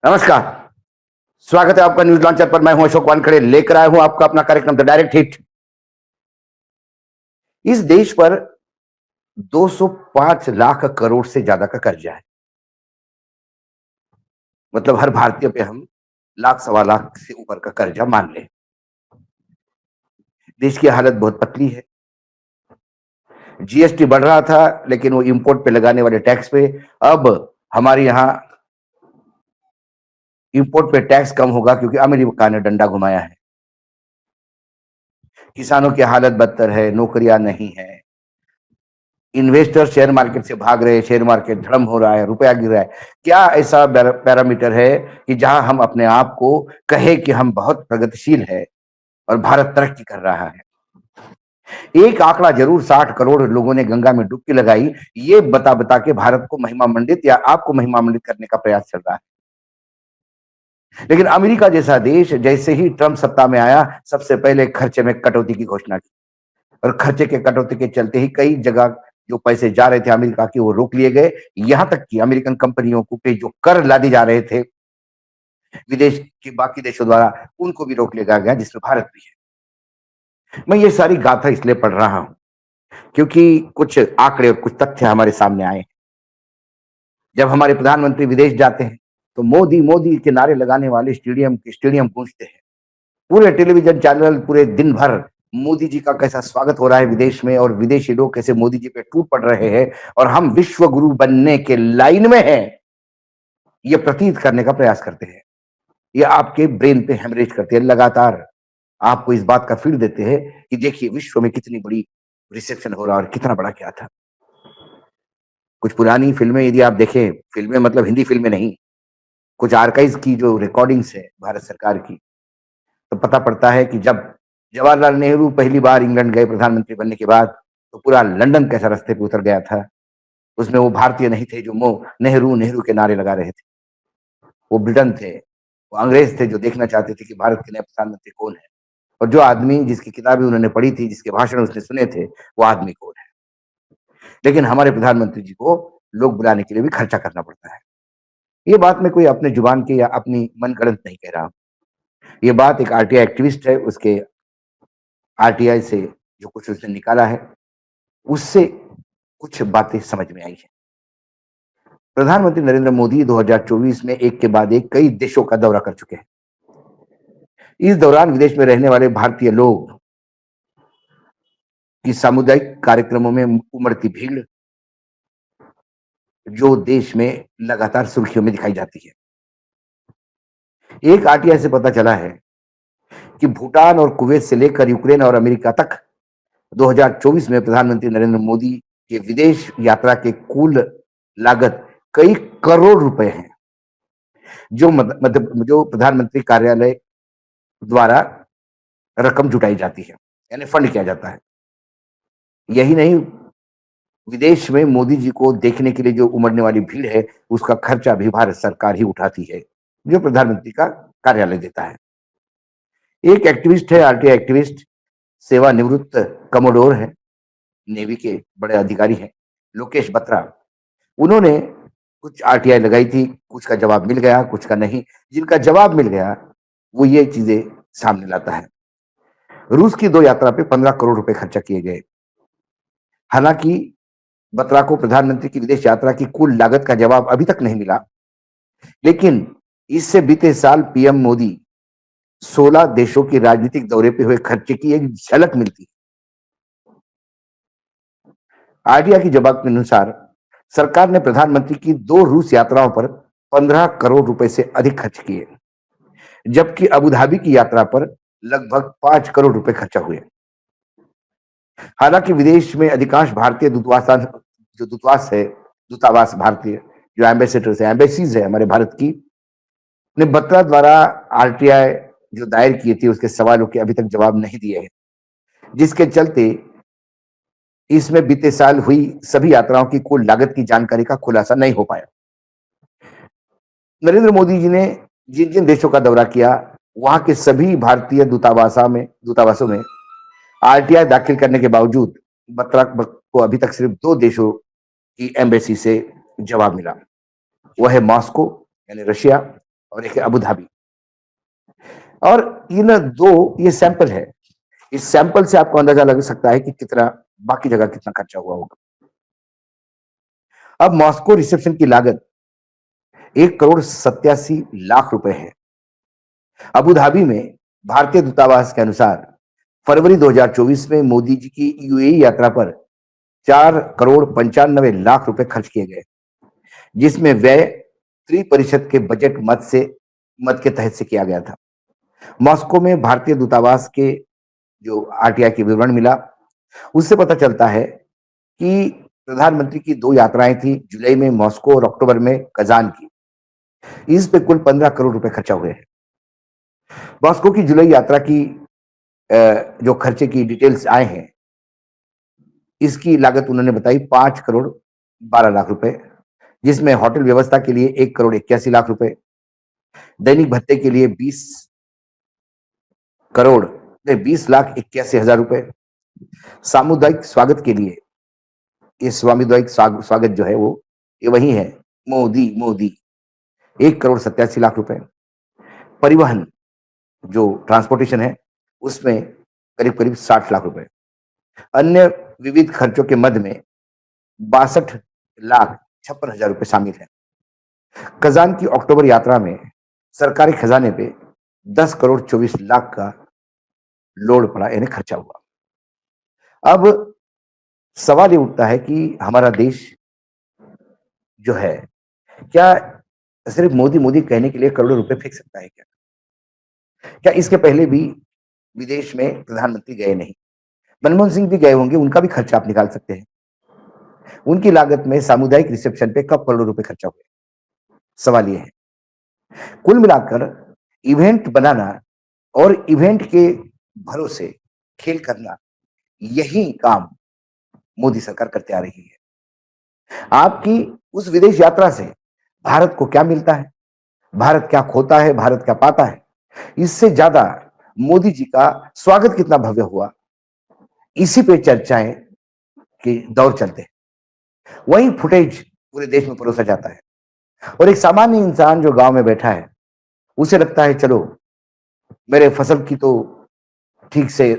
नमस्कार। स्वागत है आपका न्यूज लॉन्चर पर। मैं हूं अशोक वानखड़े, लेकर आया हूं आपका अपना कार्यक्रम द डायरेक्ट हिट। इस देश पर 205 लाख करोड़ से ज्यादा का कर्जा है। मतलब हर भारतीय पे हम लाख सवा लाख से ऊपर का कर्जा मान लें। देश की हालत बहुत पतली है। जीएसटी बढ़ रहा था, लेकिन वो इंपोर्ट पे लगाने वाले टैक्स पे। अब हमारे यहाँ इंपोर्ट पे टैक्स कम होगा, क्योंकि अमेरिका ने डंडा घुमाया है। किसानों की हालत बदतर है, नौकरियां नहीं है। इन्वेस्टर शेयर मार्केट से भाग रहे हैं, शेयर मार्केट धड़म हो रहा है, रुपया गिर रहा है। क्या ऐसा पैरामीटर है कि जहां हम अपने आप को कहे कि हम बहुत प्रगतिशील है और भारत तरक्की कर रहा है? एक आंकड़ा जरूर, 60 करोड़ लोगों ने गंगा में डुबकी लगाई। ये बता बता के भारत को महिमा मंडित या आपको महिमा मंडित करने का प्रयास चल रहा है। लेकिन अमेरिका जैसा देश जैसे ही ट्रंप सत्ता में आया, सबसे पहले खर्चे में कटौती की घोषणा की। और खर्चे के कटौती के चलते ही कई जगह जो पैसे जा रहे थे अमेरिका के, वो रोक लिए गए। यहां तक कि अमेरिकन कंपनियों को पे जो कर लादे जा रहे थे विदेश के बाकी देशों द्वारा, उनको भी रोक लिया गया, जिसमें भारत भी है। मैं ये सारी गाथा इसलिए पढ़ रहा हूं क्योंकि कुछ आंकड़े और कुछ तथ्य हमारे सामने आए। जब हमारे प्रधानमंत्री विदेश जाते हैं तो मोदी मोदी के नारे लगाने वाले स्टेडियम गूंजते हैं। पूरे टेलीविजन चैनल पूरे दिन भर मोदी जी का कैसा स्वागत हो रहा है विदेश में, और विदेशी लोग कैसे मोदी जी पे टूट पड़ रहे हैं और हम विश्व गुरु बनने के लाइन में हैं, ये प्रतीत करने का प्रयास करते हैं। ये आपके ब्रेन पे हेमरेज करते हैं लगातार। आपको इस बात का फील देते हैं कि देखिए विश्व में कितनी बड़ी रिसेप्शन हो रहा है और कितना बड़ा क्या था। कुछ पुरानी फिल्में यदि आप देखें, फिल्में मतलब हिंदी फिल्में नहीं, कुछ आर्काइव्स की जो रिकॉर्डिंग्स है भारत सरकार की, तो पता पड़ता है कि जब जवाहरलाल नेहरू पहली बार इंग्लैंड गए प्रधानमंत्री बनने के बाद, तो पूरा लंदन कैसा रास्ते पे उतर गया था। उसमें वो भारतीय नहीं थे जो मो नेहरू नेहरू के नारे लगा रहे थे। वो ब्रिटेन थे, वो अंग्रेज थे जो देखना चाहते थे कि भारत के नए प्रधानमंत्री कौन है, और जो आदमी जिसकी किताबें उन्होंने पढ़ी थी, जिसके भाषण उसने सुने थे, वो आदमी कौन है। लेकिन हमारे प्रधानमंत्री जी को लोग बुलाने के लिए भी खर्चा करना पड़ता है। ये बात मैं कोई अपने जुबान की या अपनी मनगढ़ंत नहीं कह रहा हूं। ये बात एक आरटीआई एक्टिविस्ट है, उसके आरटीआई से जो कुछ उसने निकाला है, उससे कुछ बातें समझ में आई हैं। प्रधानमंत्री नरेंद्र मोदी 2024 में एक के बाद एक कई देशों का दौरा कर चुके हैं। इस दौरान विदेश में रहने वाले भारतीय लोग की सामुदायिक कार्यक्रमों में उमड़ती भीड़, जो देश में लगातार सुर्खियों में दिखाई जाती है। एक आरटीआई से पता चला है कि भूटान और कुवैत से लेकर यूक्रेन और अमेरिका तक 2024 में प्रधानमंत्री नरेंद्र मोदी के विदेश यात्रा के कुल लागत कई करोड़ रुपए हैं, जो मतलब जो प्रधानमंत्री कार्यालय द्वारा रकम जुटाई जाती है, यानी फंड किया जाता है। यही नहीं, विदेश में मोदी जी को देखने के लिए जो उमड़ने वाली भीड़ है, उसका खर्चा भी भारत सरकार ही उठाती है, जो प्रधानमंत्री का कार्यालय देता है। एक एक्टिविस्ट है, आरटीआई एक्टिविस्ट, सेवानिवृत्त कमोडोर है, नेवी के बड़े अधिकारी हैं, लोकेश बत्रा। उन्होंने कुछ आरटीआई लगाई थी, कुछ का जवाब मिल गया, कुछ का नहीं। जिनका जवाब मिल गया, वो ये चीजें सामने लाता है। रूस की 2 यात्रा पे 15 करोड़ रुपए खर्चा किए गए। हालांकि बत्रा को प्रधानमंत्री की विदेश यात्रा की कुल लागत का जवाब अभी तक नहीं मिला, लेकिन इससे बीते साल पीएम मोदी 16 देशों के राजनीतिक दौरे पे हुए खर्चे की एक झलक मिलती है। आरटीआई के जवाब के अनुसार सरकार ने प्रधानमंत्री की 2 रूस यात्राओं पर 15 करोड़ रुपए से अधिक खर्च किए, जबकि अबू धाबी की यात्रा पर लगभग 5 करोड़ रुपए खर्चा हुए। हालांकि विदेश में अधिकांश भारतीय दूतावास है, दूतावास भारतीय जो एम्बेसडर्स है, एम्बेसीज है हमारे भारत की, ने बत्रा द्वारा आरटीआई जो दायर किए थे उसके सवालों के अभी तक जवाब नहीं दिए हैं, जिसके चलते इसमें बीते साल हुई सभी यात्राओं की कुल लागत की जानकारी का खुलासा नहीं हो पाया। नरेंद्र मोदी जी ने जिन जिन देशों का दौरा किया, वहां के सभी भारतीय दूतावासों में आरटीआई दाखिल करने के बावजूद बत्रा को अभी तक सिर्फ 2 देशों की एम्बेसी से जवाब मिला। वह है मॉस्को यानी रशिया, और एक है अबू धाबी। और इन दो ये सैंपल है। इस सैंपल से आपको अंदाजा लग सकता है कि कितना बाकी जगह कितना खर्चा हुआ होगा। अब मॉस्को रिसेप्शन की लागत 1 करोड़ 87 लाख रुपए है। अबू धाबी में भारतीय दूतावास के अनुसार फरवरी 2024 में मोदी जी की यूएई यात्रा पर 4 करोड़ 95 लाख रुपए खर्च किए गए, जिसमें व्यय त्रिपरिषद के बजट मत के तहत से किया गया था। मॉस्को में भारतीय दूतावास के जो आरटीआई के विवरण मिला, उससे पता चलता है कि प्रधानमंत्री की 2 यात्राएं थी, जुलाई में मॉस्को और अक्टूबर में कजान की। इस पे कुल 15 करोड़ रुपए खर्चा हुए हैं। मॉस्को की जुलाई यात्रा की जो खर्चे की डिटेल्स आए हैं, इसकी लागत उन्होंने बताई 5 करोड़ 12 लाख रुपए, जिसमें होटल व्यवस्था के लिए 1 करोड़ 81 लाख रुपए, दैनिक भत्ते के लिए 20 लाख 81 हजार रुपए, सामुदायिक स्वागत के लिए, ये सामुदायिक स्वागत जो है वो ये वही है, मोदी मोदी, 1 करोड़ 87 लाख रुपए, परिवहन जो ट्रांसपोर्टेशन है उसमें करीब करीब 60 लाख रुपए, अन्य विविध खर्चों के मद में 62 लाख 56 हजार रुपए शामिल है। कजान की अक्टूबर यात्रा में सरकारी खजाने पे 10 करोड़ 24 लाख का लोड पड़ा, यानी खर्चा हुआ। अब सवाल ये उठता है कि हमारा देश जो है, क्या सिर्फ मोदी मोदी कहने के लिए करोड़ों रुपए फेंक सकता है क्या? क्या इसके पहले भी विदेश में प्रधानमंत्री गए नहीं? मनमोहन सिंह भी गए होंगे, उनका भी खर्चा आप निकाल सकते हैं। उनकी लागत में सामुदायिक रिसेप्शन पे कब करोड़ों रुपए खर्चा हुए? सवाल ये है। कुल मिलाकर इवेंट बनाना और इवेंट के भरोसे खेल करना, यही काम मोदी सरकार करते आ रही है। आपकी उस विदेश यात्रा से भारत को क्या मिलता है, भारत क्या खोता है, भारत क्या पाता है, इससे ज्यादा मोदी जी का स्वागत कितना भव्य हुआ, इसी पे चर्चाएं के दौर चलते हैं। वही फुटेज पूरे देश में परोसा जाता है और एक सामान्य इंसान जो गांव में बैठा है, उसे लगता है चलो मेरे फसल की तो ठीक से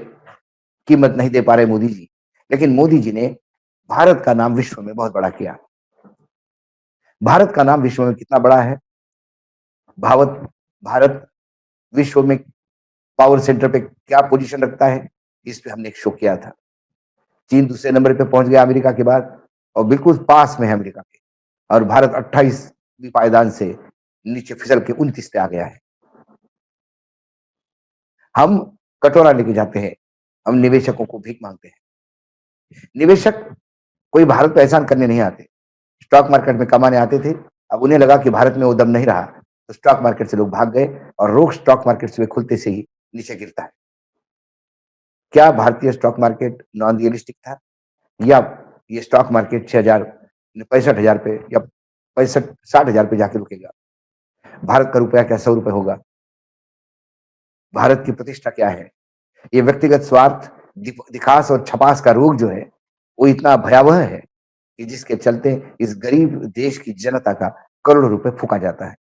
कीमत नहीं दे पा रहे मोदी जी, लेकिन मोदी जी ने भारत का नाम विश्व में बहुत बड़ा किया। भारत का नाम विश्व में कितना बड़ा है, भारत भारत विश्व में पावर सेंटर पे क्या पोजीशन रखता है, इस पे हमने एक शो किया था। चीन दूसरे नंबर पे पहुंच गया अमेरिका के बाद, और बिल्कुल पास में है अमेरिका के, और भारत 28वीं पायदान से नीचे फिसल के 29 पे आ गया है। हम कटोरा लेके जाते हैं, हम निवेशकों को भीख मांगते हैं। निवेशक कोई भारत पे एहसान करने नहीं आते, स्टॉक मार्केट में कमाने आते थे। अब उन्हें लगा कि भारत में वो दम नहीं रहा, तो स्टॉक मार्केट से लोग भाग गए, और रोज स्टॉक मार्केट से खुलते से ही नीचे गिरता है। क्या भारतीय स्टॉक मार्केट नॉन रियलिस्टिक था, या ये स्टॉक मार्केट 6,000 65,000 पे या 65-60,000 पे जाके रुकेगा? भारत का रुपया क्या 100 रुपए होगा? भारत की प्रतिष्ठा क्या है? ये व्यक्तिगत स्वार्थ, दिखास और छपास का रोग जो है, वो इतना भयावह है कि जिसके चलते इस गरीब देश की जनता का करोड़ों रुपए फूका जाता है।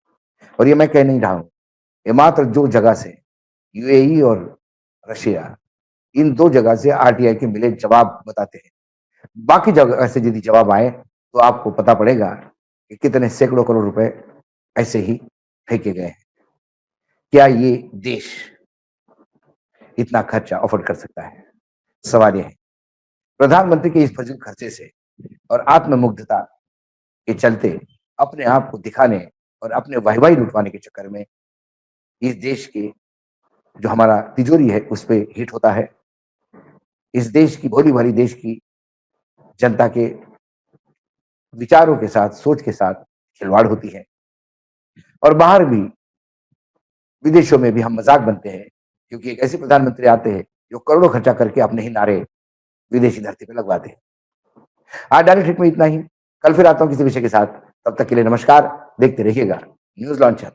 और ये मैं कह नहीं रहा हूं, ये मात्र 2 जगह से, यूएई और रशिया, इन 2 जगह से आरटीआई के मिले जवाब बताते हैं। बाकी जगह से यदि जवाब आए तो आपको पता पड़ेगा कि कितने सैकड़ों करोड़ रुपए ऐसे ही फेंके गए हैं। क्या ये देश इतना खर्चा अफोर्ड कर सकता है? सवाल ये है। प्रधानमंत्री के इस फजूल खर्चे से और आत्ममुग्धता के चलते अपने आप को दिखाने और अपने वाहवाही लुटवाने के चक्कर में इस देश के जो हमारा तिजोरी है उस पे हिट होता है। इस देश की, भोली भाली देश की जनता के विचारों के साथ, सोच के साथ खिलवाड़ होती है, और बाहर भी, विदेशों में भी हम मजाक बनते हैं, क्योंकि एक ऐसे प्रधानमंत्री आते हैं जो करोड़ों खर्चा करके अपने ही नारे विदेशी धरती पे लगवाते हैं। आज डायरेक्ट हिट में इतना ही। कल फिर आता हूं किसी विषय के साथ। तब तक के लिए नमस्कार। देखते रहिएगा न्यूज लॉन्चर।